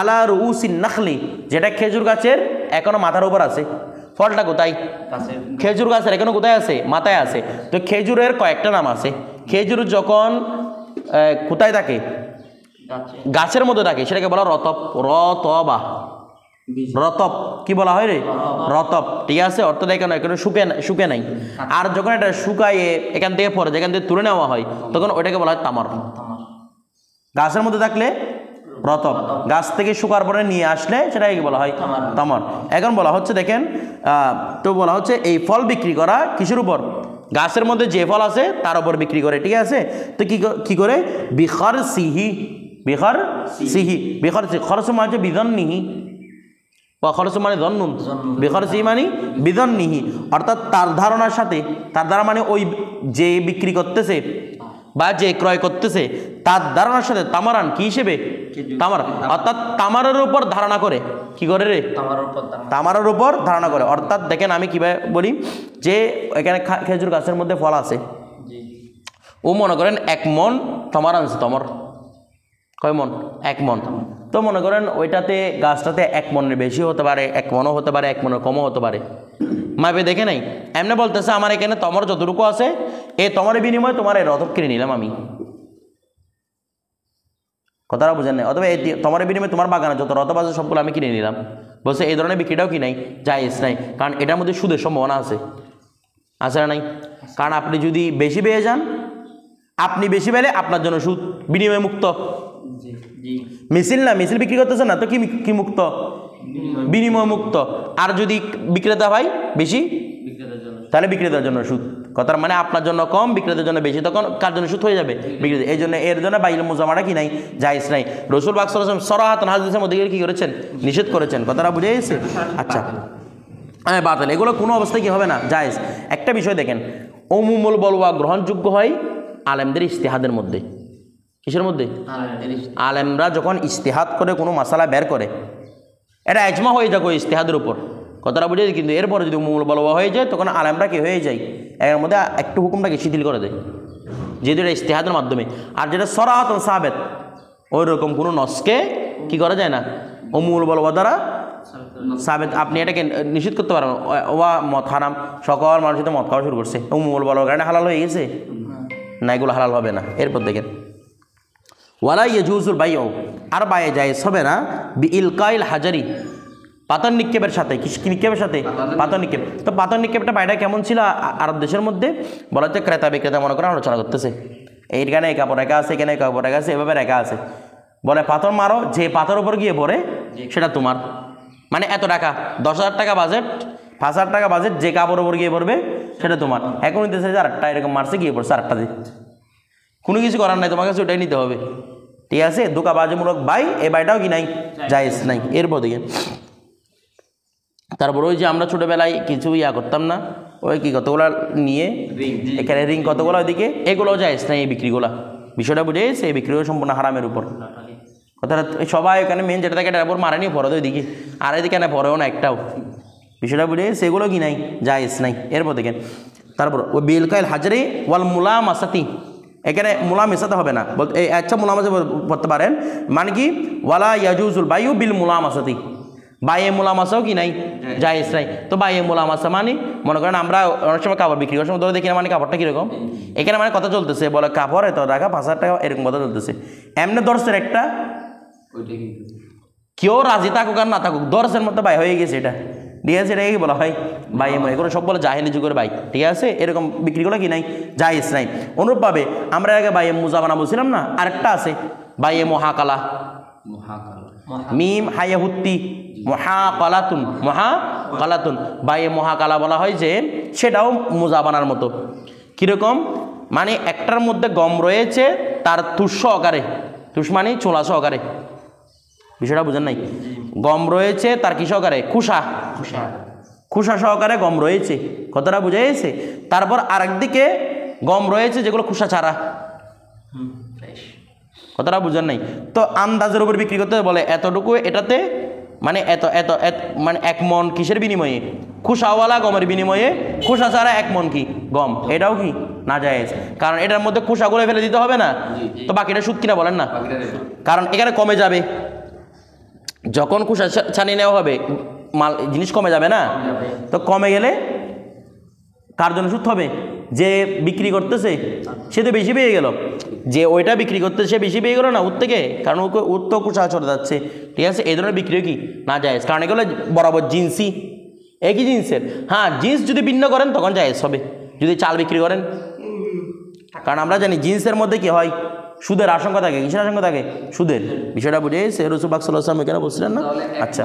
আলা রুউসিন নাখলি, যেটা খেজুর গাছের এখনো মাথার উপর আছে, ফলটা কোথায়, খেজুর গাছের এখনো কোথায় আছে, মাথায় আছে। তো খেজুরের কয়েকটা নাম আছে, খেজুর যখন কোথায় থাকে, গাছের মধ্যে থাকে, সেটাকে বলা রতব, রতবা, রতব কি বলা হয় রে, রতব, ঠিক আছে, অর্থাৎ এখানে শুকে নাই। আর যখন এটা শুকায়ে এখান থেকে পরে যেখান থেকে তুলে নেওয়া হয় তখন ওইটাকে বলা হয় তামার। গাছের মধ্যে থাকলে রতব, গাছ থেকে শুকার পরে নিয়ে আসলে সেটাকে বলা হয় তামার। এখন বলা হচ্ছে দেখেন, তো বলা হচ্ছে এই ফল বিক্রি করা কিসের উপর, গাছের মধ্যে যে ফল আছে তার উপর বিক্রি করে, ঠিক আছে। তো কি করে, বিখর সিহি, বিখর সিহি, বিখর খরচ মানে বিধন্নিহি, বা খরচ মানে ধন্নুন, বিখর সিহি মানে বিধন্নিহি, অর্থাৎ তার ধারণার সাথে, তার দ্বারা মানে ওই যে বিক্রি করতেছে বা যে ক্রয় করতেছে তার ধারণার সাথে তামারান কি হিসেবে, তামার, অর্থাৎ তামারের উপর ধারণা করে, কি করে রে, তামারের উপর ধারণা করে। অর্থাৎ দেখেন আমি কিভাবে বলি, যে এখানে খেজুর গাছের মধ্যে ফল আছে, ও মনে করেন 1 মন তামার আনছে, তমর কয় মন, 1 মন, তো মনে করেন ওইটাতে গাছটাতে 1 মনের বেশি হতে পারে, 1 মনও হতে পারে, 1 মনের কমও হতে পারে, মাপে দেখে নাই, এমনি বলতেছে আমার এখানে তমর যতটুকু আছে এই তমরের বিনিময়ে তোমার এই রতব কিনে নিলাম আমি। কথাটা বুঝেন না, অথবা তোমার বিনিময়ে তোমার বাগানে যত রতব আছে সবগুলো আমি কিনে নিলাম, বলছে এই ধরনের বিক্রিটাও কি নাই, জায়েজ নাই, কারণ এটার মধ্যে সুদের সম্ভাবনা আছে, আছে না নাই? কারণ আপনি যদি বেশি পেয়ে যান, আপনি বেশি পেলে আপনার জন্য সুদ, বিনিময় মুক্ত। জি জি মিছিল না, মিছিল বিক্রি করতেছে না তো কি মুক্ত, বিনিময় মুক্ত। আর যদি বিক্রেতা ভাই বেশি, বিক্রেতার জন্য তাহলে বিক্রেতার জন্য সুদ। কথার মানে আপনার জন্য কম, বিক্রেতার জন্য বেশি, তখন কার জন্য সুদ হয়ে যাবে, বিক্রেতা। এই জন্য এর জন্য বাইল মুজামারা কি নাই, জায়েজ নাই। রসুল পাক সাল্লাল্লাহু আলাইহি ওয়াসাল্লাম সরাহাতান হাদিসের মধ্যে কি করেছেন, নিষেধ করেছেন। কথাটা বুঝে গেছে? আচ্ছা, হ্যাঁ বাতিল, এগুলো কোনো অবস্থায় কি হবে না, জায়েজ। একটা বিষয় দেখেন, উমুমুল বলওয়া গ্রহণযোগ্য হয় আলেমদের ইজতিহাদের মধ্যে। কিসের মধ্যে? আলেমরা যখন ইজতিহাদ করে কোনো মাসালা বের করে, এটা এজমা হয়ে যাবে ওই ইজতিহাদের উপর, কথাটা বুঝে। কিন্তু এরপরে যদি মূল বলওয়া হয়ে যায়, তখন আলেমরা কি হয়ে যায়, এর মধ্যে একটু হুকুমটাকে শিথিল করে দেয়, যেহেতু এটা ইজতিহাদের মাধ্যমে। আর যেটা সরাহাতুন সাবেত, ওই রকম কোনো নসকে কি করা যায় না, ও মূল বলওয়া দ্বারা সাবেত, আপনি এটাকে নিষিদ্ধ করতে পারেন। ওয়া মদ হারাম, সকল মানুষ তো মদ খাওয়া শুরু করছে, ও মূল বলওয়ার কারণে হালাল হয়ে গেছে না, এগুলো হালাল হবে না। এরপর দেখেন ওয়ালা ইয়াজুজুল বাইউ, আর বাইয়ে জায়েজ হবে না বি ইলকাইল হাজারি, পাথর নিক্ষেপের সাথে। কি নিক্ষেপের সাথে? পাথর নিক্ষেপ। তো পাথর নিক্ষেপটা বাইরে কেমন ছিল আরব দেশের মধ্যে? বলা হচ্ছে ক্রেতা বিক্রেতা মনে করে আলোচনা করতেছে, এইখানে এই কাপড় রেখা আছে, এখানে এই কাপড় রেখা আছে, এভাবে রেখা আছে, বলে পাথর মারো, যে পাথর উপর গিয়ে পড়ে সেটা তোমার। মানে এত টাকা, 10,000 টাকা বাজেট, 5,000 টাকা বাজেট, যে কাপড় উপর গিয়ে পড়বে সেটা তোমার। এখন নিতেছে যে আরেকটা এরকম মারছে, গিয়ে পড়ছে আরেকটা দিচ্ছে, কোনো কিছু করার নাই, তোমার কাছে ওটাই নিতে হবে, ঠিক আছে? ধোঁকাবাজিমূলক বাই, এই বাইটাও কি নাই, জায়েজ নাই। এরপর দেখেন, তারপর ওই যে আমরা ছোটোবেলায় কিছু করতাম না, ওই কি কতগুলা নিয়ে এখানে রিং কতগুলো ওইদিকে, এগুলোও জায়েজ নাই এই বিক্রিগুলা। বিষয়টা বুঝে গেছে? এই বিক্রিও সম্পূর্ণ হারামের উপর। কথাটা সবাই এখানে মেন যেটা থাকে এটার উপর মারেনি, পরে তো ওইদিকে, আর এদিকে না পরেও না একটাও। বিষয়টা বুঝে গেছে? এগুলো কি নাই, জায়েজ নাই। এরপর দেখেন, তারপর ওই বিলকাইল হাজারি ওয়াল মুলামাসাতি, এখানে মুলা মেশাতে হবে না, বলতে এই আচ্ছা মুলা মাসে পড়তে পারেন, মানে কি ওয়ালা ইয়াজুজুল বায়ু বিল মুলা মাসাতি, বাইয়ে মুলা মাসাও কি নাই, জায়েজ নাই। তো বাইয়ে মুলা মাসা মানে মনে করেন আমরা অনেক সময় কাপড় বিক্রি করার সময় ধরে দেখি না, মানে কাপড়টা কীরকম, এখানে মানে কথা চলতেছে, বলে কাপড় এত টাকা, 5,000 টাকা, এরকম কথা চলতেছে। এমনি দর্শের একটা, কেউ রাজি থাকুক আর না থাকুক, দর্শের মতো বাই হয়ে গেছে এটা, ঠিক আছে? এটাকে বলা হয় বাইয়ে মুলা, এগুলো সব বলে জাহেলি যুগের বাই, ঠিক আছে? এরকম বিক্রিগুলো কি নাই, জায়েজ নাই। অনুরূপভাবে আমরা আগে বাইয়ে মুজাবানা বলছিলাম না, আরেকটা আছে বাইয়ে মহাকালা, মিম হাইয়া হুত্তি, মহাকালাতুন, মহাকালাতুন, বাইয়ে মহাকালা বলা হয় যে সেটাও মুজাবানার মতো। কীরকম? মানে একটার মধ্যে গম রয়েছে, তার তুষ সহকারে, তুষ মানে ছোলা সহকারে, বিষয়টা বুঝেন নাই? গম রয়েছে তার কি সহকারে, খুসা সহকারে গম রয়েছে, কতটা বুঝে গেছে? তারপর আরেকদিকে গম রয়েছে যেগুলো খুসা ছাড়া, কতটা বুঝেন নাই? তো আন্দাজের উপর বিক্রি করতে বলে এতটুকু এটাতে, মানে এত এত মানে 1 মন কিসের বিনিময়ে, খুসাওয়ালা গমের বিনিময়ে, খুসা ছাড়া 1 মন কি গম, এটাও কি না জায়েজ। কারণ এটার মধ্যে খুসাগুলো ফেলে দিতে হবে না, তো বাকিটা সুদ কিনা বলেন না, কারণ এখানে কমে যাবে, যখন খুসা ছানিয়ে নেওয়া হবে মাল, জিনিস কমে যাবে না, তো কমে গেলে কার জন্য সুদ হবে, যে বিক্রি করতেছে সে তো বেশি পেয়ে গেল, যে ওইটা বিক্রি করতেছে সে বেশি পেয়ে গেল না ওর থেকে, কারণ ওর তো কুসা চলে যাচ্ছে, ঠিক আছে? এই ধরনের বিক্রিও কি না জায়েজ, কারণ এগুলো বরাবর জিন্সই, একই জিন্সের। হ্যাঁ, জিন্স যদি ভিন্ন করেন তখন জায়েজ হবে, যদি চাল বিক্রি করেন, কারণ আমরা জানি জিন্সের মধ্যে কি হয়, সুদের আশঙ্কা থাকে। কিসের আশঙ্কা থাকে? সুদের। বিষয়টা বুঝে গেছে? রসুল পাক সাল্লাল্লাহু আলাইহি ওয়াসাল্লাম এখানে বলছিলেন না? আচ্ছা,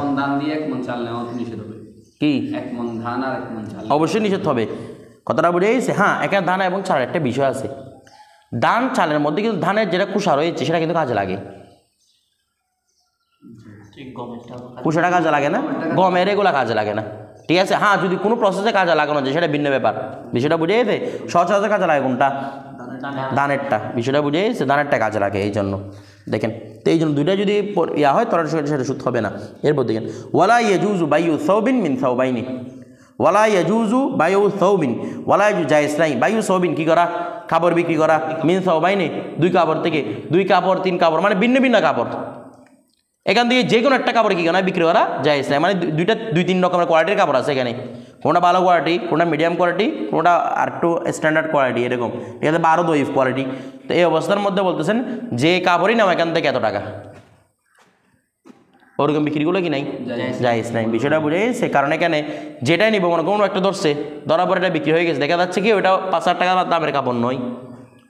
কি অবশ্যই নিষেধ হবে, কথাটা বুঝে গেছে? হ্যাঁ, এখানে ধান এবং চালের একটা বিষয় আছে, ধান চালের মধ্যে কিন্তু ধানের যেটা কুসা রয়েছে সেটা কিন্তু কাজে লাগে, কুসাটা কাজে লাগে না, গমের এগুলা কাজে লাগে না, ঠিক আছে? হ্যাঁ, যদি কোনো প্রসেসে কাজে লাগানো যায় সেটা ভিন্ন ব্যাপার, বিষয়টা বুঝে গেছে? সচরাচর কাজে লাগে কোনটা? ধানেরটা, বিষয়টা বুঝে গেছে? ধানেরটা কাজে লাগে, এই জন্য দেখেন। তো এই জন্য দুইটা যদি হয় তাহলে সেটা সুদ হবে না। এরপর দেখেন, ওয়ালা ইয়াজুজু বাইউ সাউবিন মিন সাউবাইনি, ওয়ালা ইয়াজুজু বাইউ সাউবিন, ওয়ালা জায়েজ নাই বাইউ সাউবিন কি করা, কাপড় বিক্রি করা, মিন সাউবাইনি 2 কাপড় থেকে, 2 কাপড় 3 কাপড়, মানে ভিন্ন ভিন্ন কাপড়, এখান থেকে যে কোনো একটা কাপড় কি কেনা বিক্রি করা জায়েজ নাই। মানে 2-3 রকমের কোয়ালিটির কাপড় আছে এখানে, কোনটা ভালো কোয়ালিটি, কোনটা মিডিয়াম কোয়ালিটি, কোনটা আর একটু স্ট্যান্ডার্ড কোয়ালিটি, এরকম ঠিক আছে, 12 দইফ কোয়ালিটি। তো এই অবস্থার মধ্যে বলতেছেন যে কাপড়ই নাও এখান থেকে এত টাকা, ওরকম বিক্রিগুলো কি নাই, জায়েজ নাই। বিষয়টা বুঝে সে কারণে এখানে যেটাই নিব মনে কোনো একটা ধরছে, ধরার পর এটা বিক্রি হয়ে গেছে, দেখা যাচ্ছে কি ওটা 5,000 টাকা দামের কাপড় নয়,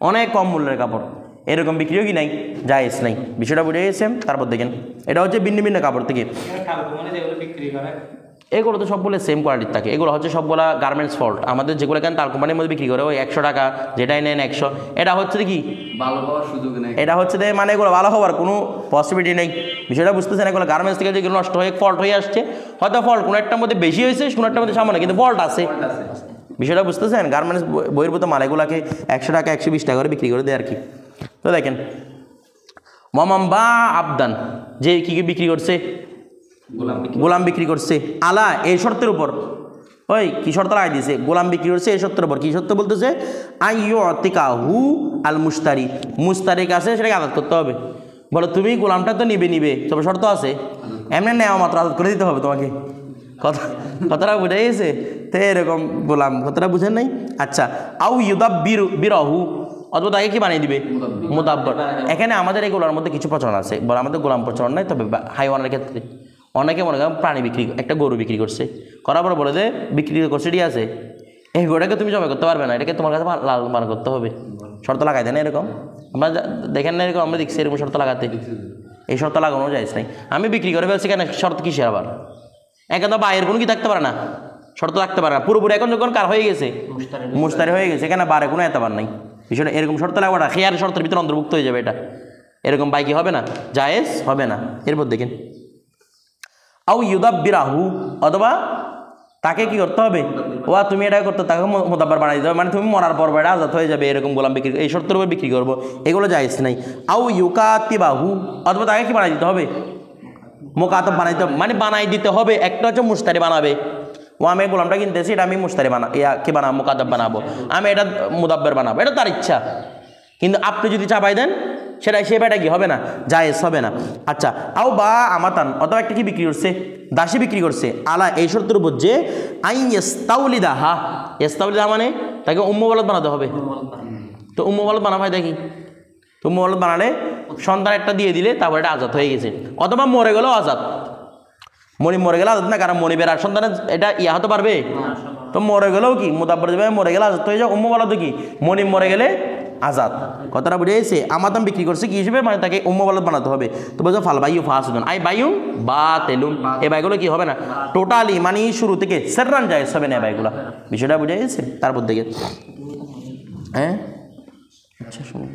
অনেক কম মূল্যের কাপড়, এরকম বিক্রিও কি নাই, জায়েজ নাই। বিষয়টা বুঝে গেছে। তারপর দেখেন এটা হচ্ছে ভিন্ন ভিন্ন কাপড় থেকে, এগুলো তো সবগুলো সেম কোয়ালিটির থাকে, এগুলো হচ্ছে সবগুলা গার্মেন্টস ফল্ট। আমাদের যেগুলো এখানে তাল কোম্পানির মধ্যে বিক্রি করে ওই 100 টাকা যেটাই নেন 100, এটা হচ্ছে কি ভালো পাওয়ার সুযোগ নেই, এটা হচ্ছে মানে এগুলো ভালো হওয়ার কোনো পসিবিলিটি নেই। বিষয়টা বুঝতেছেন, এগুলো গার্মেন্টস থেকে যেগুলো নষ্ট হয়ে ফল্ট হয়ে আসছে, হয়তো ফল্ট কোনো একটার মধ্যে বেশি হয়েছে, কোনো একটার মধ্যে সামান্য, কিন্তু ফল্ট আছে। বিষয়টা বুঝতেছেন, গার্মেন্টস বহির্ভূত মাল এগুলোকে 100 টাকা 120 টাকা করে বিক্রি করে দেয় আর কি। তো দেখেন মামাম বা আবদান, যে কী কী বিক্রি করছে, গোলাম বিক্রি করছে, আলা এই শর্তের উপর, ওই কি শর্ত লাগাই দিয়েছে, গোলাম বিক্রি করছে এই শর্তের উপর। কি শর্ত বলতেছে, আইয়ুতিকা হু আল মুস্তারি, মুস্তারির কাছে সেটাকে আদাত করতে হবে। বলো তুমি গোলামটা তো নিবে, তবে শর্ত আছে, এমনি নেওয়া মাত্র আদাত করে দিতে হবে তোমাকে। কথাটা বুঝে গেছে? তো এরকম গোলাম, কথাটা বুঝেন নাই? আচ্ছা, আউ ইউদাব বিরহু, অথবা তাকে কি বানিয়ে দিবে, মুদাব্বর। এখানে আমাদের এগুলোর মধ্যে কিছু প্রচলন আছে, বলে আমাদের গোলাম প্রচলন নাই, তবে হাইওয়ানের ক্ষেত্রে অনেকে মনে করেন প্রাণী বিক্রি, একটা গরু বিক্রি করছে, করার পর বলে দে বিক্রি করছে, ঠিক আছে, এই গরুটাকে তুমি জমা করতে পারবে না, এটাকে তোমার কাছে লাল মান করতে হবে, শর্ত লাগাই দেন এরকম। আমরা দেখেন না এরকম, আমরা দেখছি এরকম শর্ত লাগাতে, এই শর্ত লাগানো যায় নাই। আমি বিক্রি করে ফেলছি, কেন শর্ত কিসের আবার, এখন তো বাইরের কোনো কি থাকতে পারে না, শর্ত থাকতে পারে না, পুরোপুরি এখন যখন কার হয়ে গেছে, মুস্তারি হয়ে গেছে, এখানে বারে কোনো এতবার নাই। বিষয়টা এরকম শর্ত লাগবে না, খেয়ার শর্তের ভিতরে অন্তর্ভুক্ত হয়ে যাবে, এটা এরকম বাইকি হবে না, জায়েজ হবে না। এরপর দেখেন আউ ইউদাব্বিরাহু, অথবা তাকে কি করতে হবে, ওয়া তুমি এটা করতে, তাকে মোদাব্বার বানাই দিতে হবে, মানে তুমি মরার পর এটা আজাদ হয়ে যাবে, এরকম গোলাম বিক্রি, এই শর্তের উপর বিক্রি করবো, এগুলো জায়েজ নাই। আউ ইউকাতিবাহু, অথবা তাকে কি বানাই দিতে হবে, মোকাতব বানাই দিতে হবে, মানে বানাই দিতে হবে। একটা হচ্ছে মুস্তারি বানাবে, ও আমি গোলামটা কিনতেছি, এটা আমি মুস্তারি কি বানাবো, মোকাতব বানাবো, আমি এটা মুদাব্বার বানাবো, এটা তার ইচ্ছা। কিন্তু আপনি যদি চাপাই দেন সেটা বেটা কি হবে না, জায়েজ হবে না। আচ্ছা, আও বা আমাতান, অথবা একটা কি বিক্রি করছে, দাসী বিক্রি করছে, আলা এই শর্তের উপর যে আইন ইস্তাউলিদাহা, ইস্তাউলিদাহা মানে তাকে উম্মওয়ালাদ বানাতে হবে। তো উম্মওয়ালাদ বানা হয় দেখি, তো উম্মওয়ালাদ বানালে সন্তান একটা দিয়ে দিলে তারপর এটা আজাদ হয়ে গেছে, অথবা মরে গেলেও আজাদ, মরে গেলে আজাদ না, কারণ মনিবের আর সন্তানের এটা ইয়া হতে পারবে, তো মরে গেলেও কি মুদাব্বর দেবে, মরে গেলে আজাদ হয়ে যায়। উম্মওয়ালাদ কি মনিব মরে গেলে আজাদ, কথাটা বুঝে গেছে। আমাদাম বিক্রি করছে কি হিসেবে, মানে তাকে উম্মওয়ালাদ বানাতে হবে। তো বলছো ফাল বাইউ ফাসিদুন, আই বাইউন বাতিলুন, এই বাইগুলো কি হবে না, টোটালি মানে শুরু থেকে সেররান জায়েজ হবে না এই বাইগুলো। বিষয়টা বুঝে গেছে? তারপর দেখে হ্যাঁ, আচ্ছা শুনুন।